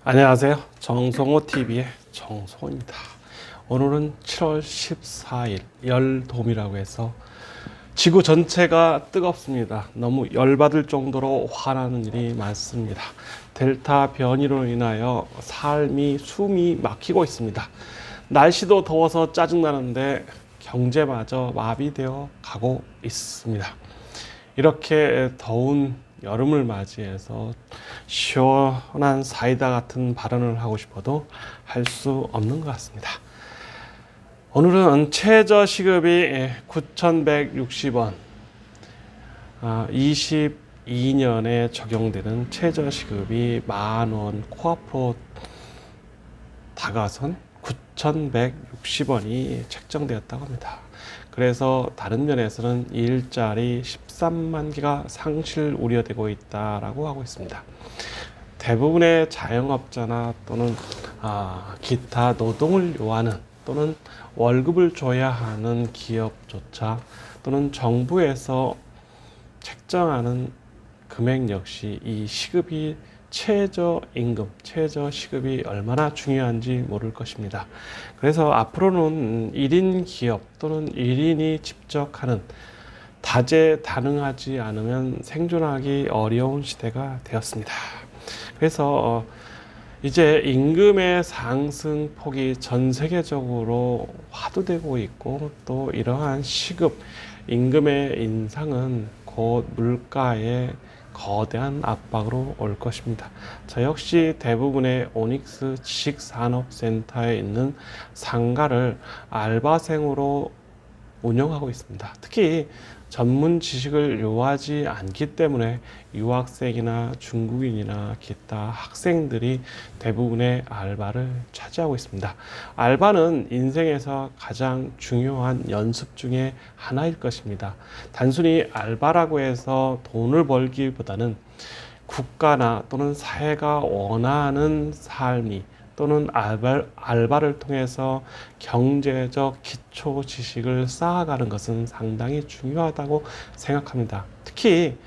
안녕하세요. 정성호TV의 정성호입니다. 오늘은 7월 14일 열돔이라고 해서 지구 전체가 뜨겁습니다. 너무 열받을 정도로 화나는 일이 많습니다. 델타 변이로 인하여 숨이 막히고 있습니다. 날씨도 더워서 짜증나는데 경제마저 마비되어 가고 있습니다. 이렇게 더운 여름을 맞이해서 시원한 사이다 같은 발언을 하고 싶어도 할 수 없는 것 같습니다. 오늘은 최저시급이 9,160원, 22년에 적용되는 최저시급이 만원 코앞으로 다가선 9,160원이 책정되었다고 합니다. 그래서 다른 면에서는 일자리 13만 개가 상실 우려되고 있다라고 하고 있습니다. 대부분의 자영업자나 또는 기타 노동을 요하는 또는 월급을 줘야 하는 기업조차 또는 정부에서 책정하는 금액 역시 이 시급이 최저임금, 최저시급이 얼마나 중요한지 모를 것입니다. 그래서 앞으로는 1인 기업 또는 1인이 직접 하는 다재다능하지 않으면 생존하기 어려운 시대가 되었습니다. 그래서 이제 임금의 상승폭이 전 세계적으로 화두되고 있고 또 이러한 시급, 임금의 인상은 곧 물가의 거대한 압박으로 올 것입니다. 저 역시 대부분의 오닉스 지식산업센터에 있는 상가를 알바생으로 운영하고 있습니다. 특히 전문 지식을 요하지 않기 때문에 유학생이나 중국인이나 기타 학생들이 대부분의 알바를 차지하고 있습니다. 알바는 인생에서 가장 중요한 연습 중에 하나일 것입니다. 단순히 알바라고 해서 돈을 벌기보다는 국가나 또는 사회가 원하는 삶이 또는 알바를 통해서 경제적 기초 지식을 쌓아가는 것은 상당히 중요하다고 생각합니다. 특히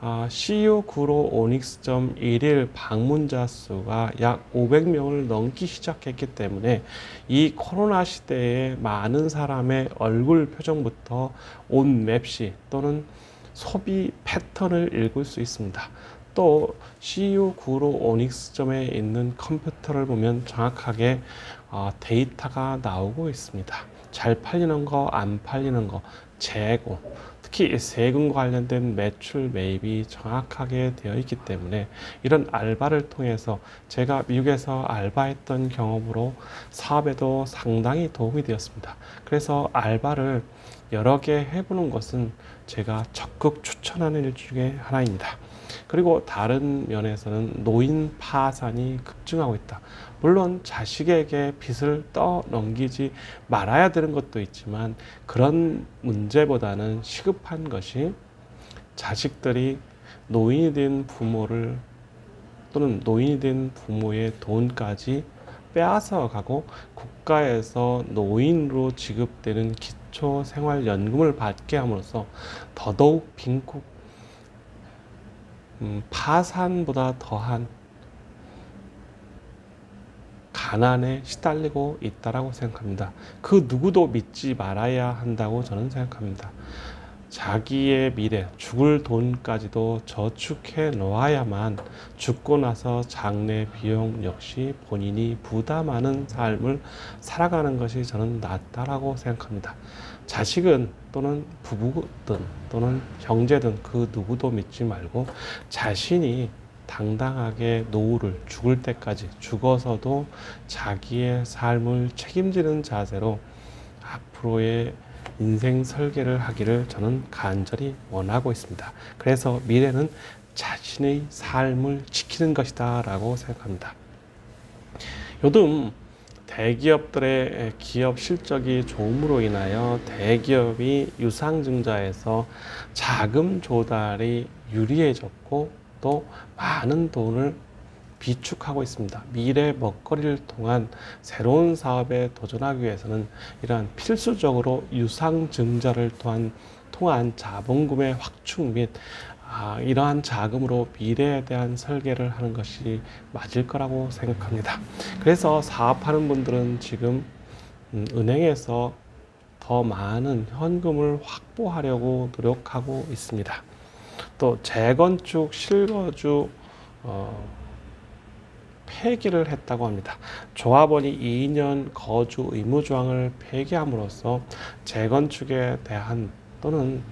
CU9로 오닉스점 1일 방문자 수가 약 500명을 넘기 시작했기 때문에 이 코로나 시대에 많은 사람의 얼굴 표정부터 옷 맵시 또는 소비 패턴을 읽을 수 있습니다. 또 CU9로 오닉스점에 있는 컴퓨터를 보면 정확하게 데이터가 나오고 있습니다. 잘 팔리는 거, 안 팔리는 거, 재고, 특히 세금과 관련된 매출 매입이 정확하게 되어 있기 때문에 이런 알바를 통해서 제가 미국에서 알바했던 경험으로 사업에도 상당히 도움이 되었습니다. 그래서 알바를 여러 개 해보는 것은 제가 적극 추천하는 일 중에 하나입니다. 그리고 다른 면에서는 노인 파산이 급증하고 있다. 물론 자식에게 빚을 떠넘기지 말아야 되는 것도 있지만 그런 문제보다는 시급한 것이 자식들이 노인이 된 부모를 또는 노인이 된 부모의 돈까지 빼앗아 가고 국가에서 노인으로 지급되는 기초생활연금을 받게 함으로써 더더욱 빈곤 파산보다 더한 가난에 시달리고 있다고 생각합니다. 그 누구도 믿지 말아야 한다고 저는 생각합니다. 자기의 미래, 죽을 돈까지도 저축해 놓아야만 죽고 나서 장례 비용 역시 본인이 부담하는 삶을 살아가는 것이 저는 낫다라고 생각합니다. 자식은 또는 부부든 또는 형제든 그 누구도 믿지 말고 자신이 당당하게 노후를 죽을 때까지 죽어서도 자기의 삶을 책임지는 자세로 앞으로의 인생 설계를 하기를 저는 간절히 원하고 있습니다. 그래서 미래는 자신의 삶을 지키는 것이다 라고 생각합니다. 요즘 대기업들의 기업 실적이 좋음으로 인하여 대기업이 유상증자에서 자금 조달이 유리해졌고 또 많은 돈을 비축하고 있습니다. 미래 먹거리를 통한 새로운 사업에 도전하기 위해서는 이러한 필수적으로 유상증자를 통한 자본금의 확충 및 이러한 자금으로 미래에 대한 설계를 하는 것이 맞을 거라고 생각합니다. 그래서 사업하는 분들은 지금 은행에서 더 많은 현금을 확보하려고 노력하고 있습니다. 또 재건축 실거주 폐기를 했다고 합니다. 조합원이 2년 거주 의무 조항을 폐기함으로써 재건축에 대한 또는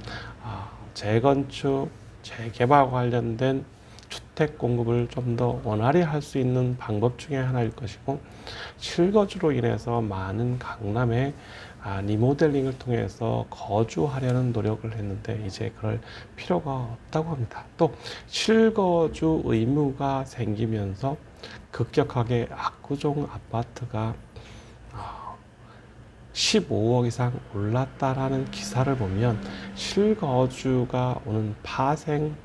재건축, 재개발 관련된 주택 공급을 좀 더 원활히 할 수 있는 방법 중에 하나일 것이고, 실거주로 인해서 많은 강남에 리모델링을 통해서 거주하려는 노력을 했는데 이제 그럴 필요가 없다고 합니다. 또 실거주 의무가 생기면서 급격하게 압구정 아파트가 15억 이상 올랐다라는 기사를 보면 실거주가 오는 파생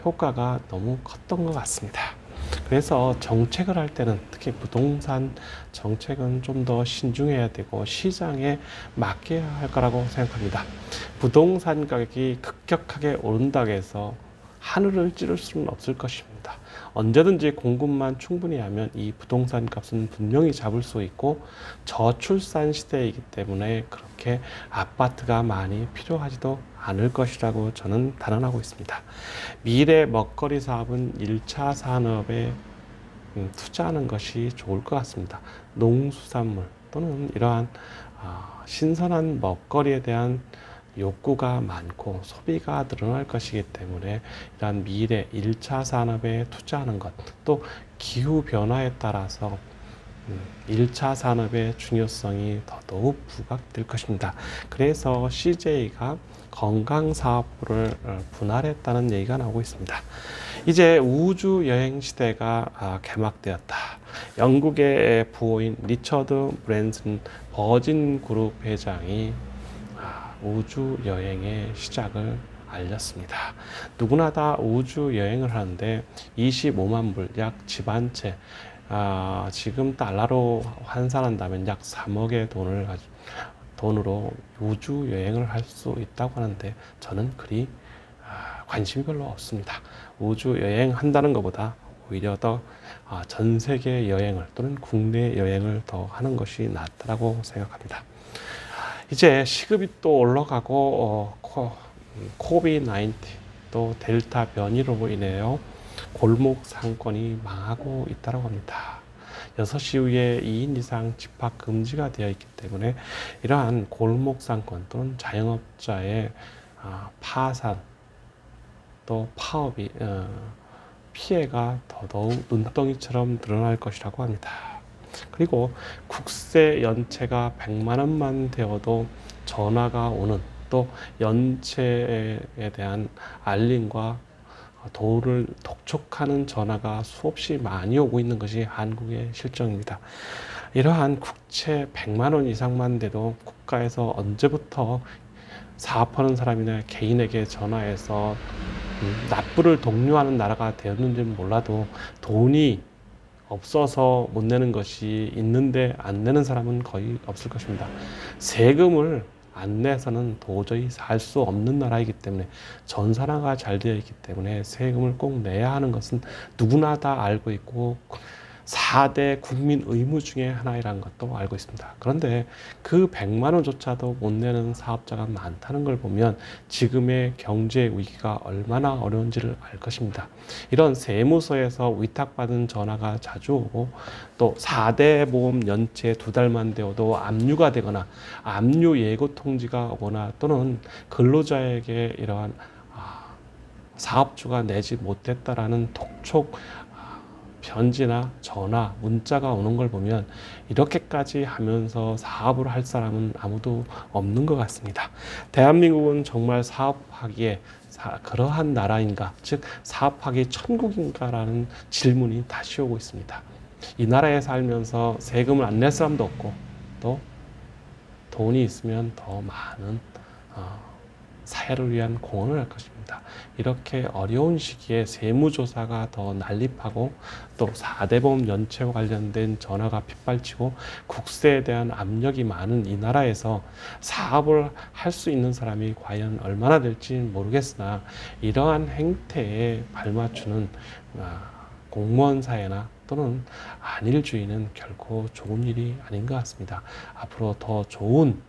효과가 너무 컸던 것 같습니다. 그래서 정책을 할 때는 특히 부동산 정책은 좀 더 신중해야 되고 시장에 맡겨야 할 거라고 생각합니다. 부동산 가격이 급격하게 오른다고 해서 하늘을 찌를 수는 없을 것입니다. 언제든지 공급만 충분히 하면 이 부동산 값은 분명히 잡을 수 있고, 저출산 시대이기 때문에 그렇게 아파트가 많이 필요하지도 않을 것이라고 저는 단언하고 있습니다. 미래 먹거리 사업은 1차 산업에 투자하는 것이 좋을 것 같습니다. 농수산물 또는 이러한 신선한 먹거리에 대한 욕구가 많고 소비가 늘어날 것이기 때문에 이러한 미래 1차 산업에 투자하는 것, 또 기후변화에 따라서 1차 산업의 중요성이 더더욱 부각될 것입니다. 그래서 CJ가 건강사업부를 분할했다는 얘기가 나오고 있습니다. 이제 우주여행 시대가 개막되었다. 영국의 부호인 리처드 브랜슨 버진 그룹 회장이 우주 여행의 시작을 알렸습니다. 누구나 다 우주 여행을 하는데 25만 불, 약 집 한 채, 지금 달러로 환산한다면 약 3억의 돈으로 우주 여행을 할 수 있다고 하는데 저는 그리 관심이 별로 없습니다. 우주 여행 한다는 것보다 오히려 더 전 세계 여행을 또는 국내 여행을 더 하는 것이 낫다고 생각합니다. 이제 시급이 또 올라가고 코비드-19 또 델타 변이로 인해요 골목 상권이 망하고 있다고 합니다. 6시 이후에 2인 이상 집합 금지가 되어 있기 때문에 이러한 골목 상권 또는 자영업자의 파산 또 파업이 피해가 더더욱 눈덩이처럼 늘어날 것이라고 합니다. 그리고 국세 연체가 100만 원만 되어도 전화가 오는, 또 연체에 대한 알림과 도를 독촉하는 전화가 수없이 많이 오고 있는 것이 한국의 실정입니다. 이러한 국채 100만 원 이상만 돼도 국가에서 언제부터 사업하는 사람이나 개인에게 전화해서 납부를 독려하는 나라가 되었는지는 몰라도 돈이 없어서 못 내는 것이 있는데 안 내는 사람은 거의 없을 것입니다. 세금을 안 내서는 도저히 살 수 없는 나라이기 때문에, 전산화가 잘 되어 있기 때문에 세금을 꼭 내야 하는 것은 누구나 다 알고 있고 4대 국민 의무 중에 하나이라는 것도 알고 있습니다. 그런데 그 100만 원조차도 못 내는 사업자가 많다는 걸 보면 지금의 경제 위기가 얼마나 어려운지를 알 것입니다. 이런 세무서에서 위탁받은 전화가 자주 오고, 또 4대 보험 연체 2달만 되어도 압류가 되거나 압류 예고 통지가 오거나, 또는 근로자에게 이러한 사업주가 내지 못했다라는 독촉 편지나 전화, 문자가 오는 걸 보면 이렇게까지 하면서 사업을 할 사람은 아무도 없는 것 같습니다. 대한민국은 정말 사업하기에 그러한 나라인가, 즉 사업하기 천국인가라는 질문이 다시 오고 있습니다. 이 나라에 살면서 세금을 안 낼 사람도 없고, 또 돈이 있으면 더 많은 사회를 위한 공헌을 할 것입니다. 이렇게 어려운 시기에 세무조사가 더 난립하고 또 4대 보험 연체와 관련된 전화가 빗발치고 국세에 대한 압력이 많은 이 나라에서 사업을 할 수 있는 사람이 과연 얼마나 될지 모르겠으나 이러한 행태에 발맞추는 공무원 사회나 또는 안일주의는 결코 좋은 일이 아닌 것 같습니다. 앞으로 더 좋은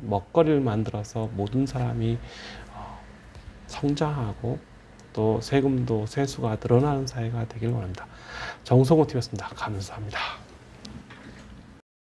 먹거리를 만들어서 모든 사람이 성장하고 또 세금도 세수가 늘어나는 사회가 되길 원합니다. 정성호 TV였습니다. 감사합니다.